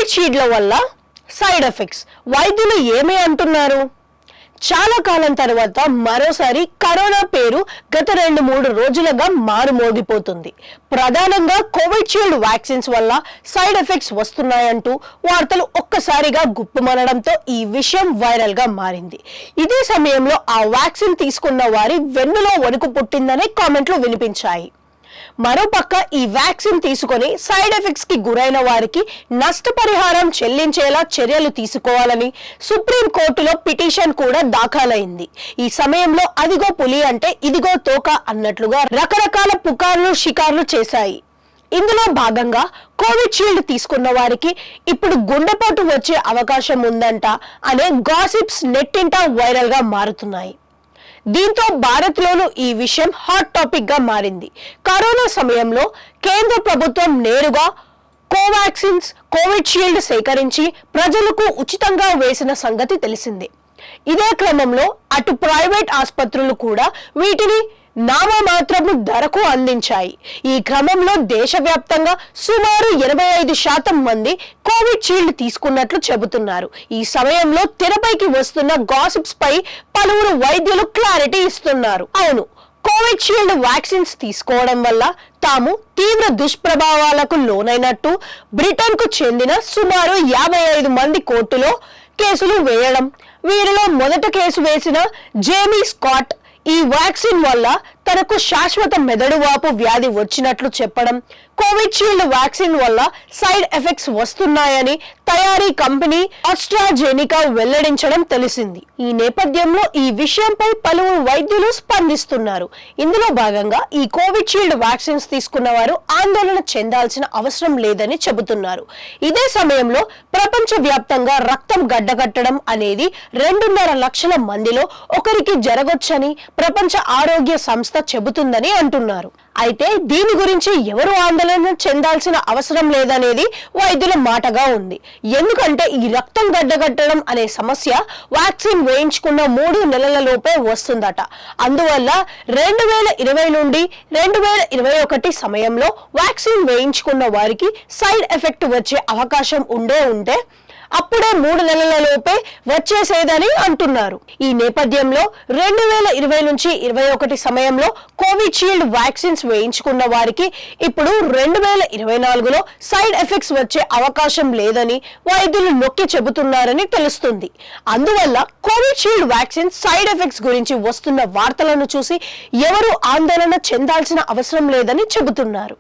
కోవిషీల్డ్ల వల్ల side effects వైద్యులు ఏమి అంటున్నారు? చాలా కాలం తర్వాత మరోసారి కరోనా పేరు గత 2-3 రోజులుగా మారుమోగిపోతుంది. ప్రధానంగా కోవిషీల్డ్ వ్యాక్సిన్స్ వల్ల సైడ్ ఎఫెక్ట్స్ వస్తున్నాయంటూ వార్తలు ఒక్కసారిగా గుప్పుమనడంతో ఈ విషయం వైరల్ గా మారింది. ఇదే సమయంలో ఆ వ్యాక్సిన్ తీసుకున్న వారి వెన్నులో వణుకు పుట్టిందనే కామెంట్లు వినిపించాయి. మరోపక్క ఈ వ్యాక్సిన్ తీసుకొని సైడ్ ఎఫెక్ట్స్ కి గురైన వారికి నష్టపరిహారం చెల్లించేలా చర్యలు తీసుకోవాలని సుప్రీం కోర్టులో పిటిషన్ కూడా దాఖలైంది. ఈ సమయంలో అదిగో పులి అంటే ఇదిగో తోక అన్నట్లుగా రకరకాల పుకార్లు షికార్లు చేశాయి. ఇందులో భాగంగా కోవిషీల్డ్ తీసుకున్న వారికి ఇప్పుడు గుండెపోటు వచ్చే అవకాశం ఉందంట అనే గాసిప్స్ నెట్టింట వైరల్ గా మారుతున్నాయి. దీంతో భారత్ లోనూ ఈ విషయం హాట్ టాపిక్ గా మారింది. కరోనా సమయంలో కేంద్ర ప్రభుత్వం నేరుగా కోవిషీల్డ్ సేకరించి ప్రజలకు ఉచితంగా వేసిన సంగతి తెలిసిందే. ఇదే క్రమంలో అటు ప్రైవేట్ ఆసుపత్రులు కూడా వీటిని నామమాత్రపు ధరకు అందించాయి. ఈ క్రమంలో దేశవ్యాప్తంగా సుమారు 85% మంది కోవిషీల్డ్ తీసుకున్నట్లు చెబుతున్నారు. ఈ సమయంలో తెరపైకి వస్తున్న గాసిప్స్ పై పలువురు వైద్యులు క్లారిటీ ఇస్తున్నారు. అవును, కోవిషీల్డ్ వ్యాక్సిన్స్ తీసుకోవడం వల్ల తాము తీవ్ర దుష్ప్రభావాలకు లోనైనట్టు బ్రిటన్ కు చెందిన సుమారు 55 మంది కోర్టులో కేసులు వేయడం, వీరిలో మొదట కేసు వేసిన జేమీ స్కాట్ ఈ వ్యాక్సిన్ వల్ల తనకు శాశ్వత మెదడువాపు వ్యాధి వచ్చినట్లు చెప్పడం, కోవిషీల్డ్ వ్యాక్సిన్ వల్ల సైడ్ ఎఫెక్ట్స్ వస్తున్నాయని తయారీ కంపెనీ ఆస్ట్రాజెనికా వెల్లడించడం తెలిసింది. ఈ నేపథ్యంలో ఈ విషయంపై పలువురు వైద్యులు స్పందిస్తున్నారు. ఇందులో భాగంగా ఈ కోవిషీల్డ్ వ్యాక్సిన్స్ తీసుకున్న వారు ఆందోళన చెందాల్సిన అవసరం లేదని చెబుతున్నారు. ఇదే సమయంలో ప్రపంచ వ్యాప్తంగా రక్తం గడ్డకట్టడం అనేది 2.5 లక్షల మందిలో ఒకరికి జరగొచ్చని ప్రపంచ ఆరోగ్య సంస్థ చెబుతుందని అంటున్నారు. అయితే దీని గురించి ఎవరు ఆందోళన చెందాల్సిన అవసరం లేదనేది వైద్యుల మాటగా ఉంది. ఎందుకంటే ఈ రక్తం గడ్డగట్టడం అనే సమస్య వ్యాక్సిన్ వేయించుకున్న 3 నెలల లోపే వస్తుందట. అందువల్ల 2020 నుండి 2021 సమయంలో వ్యాక్సిన్ వేయించుకున్న వారికి సైడ్ ఎఫెక్ట్ వచ్చే అవకాశం ఉంటే అప్పుడే 3 నెలల లోపే వచ్చేసేదని అంటున్నారు. ఈ నేపథ్యంలో 2020 నుంచి 2021 సమయంలో కోవిషీల్డ్ వ్యాక్సిన్స్ వేయించుకున్న వారికి ఇప్పుడు 2024లో సైడ్ ఎఫెక్ట్స్ వచ్చే అవకాశం లేదని వైద్యులు నొక్కి చెబుతున్నారని తెలుస్తుంది. అందువల్ల కోవిషీల్డ్ వ్యాక్సిన్ సైడ్ ఎఫెక్ట్స్ గురించి వస్తున్న వార్తలను చూసి ఎవరు ఆందోళన చెందాల్సిన అవసరం లేదని చెబుతున్నారు.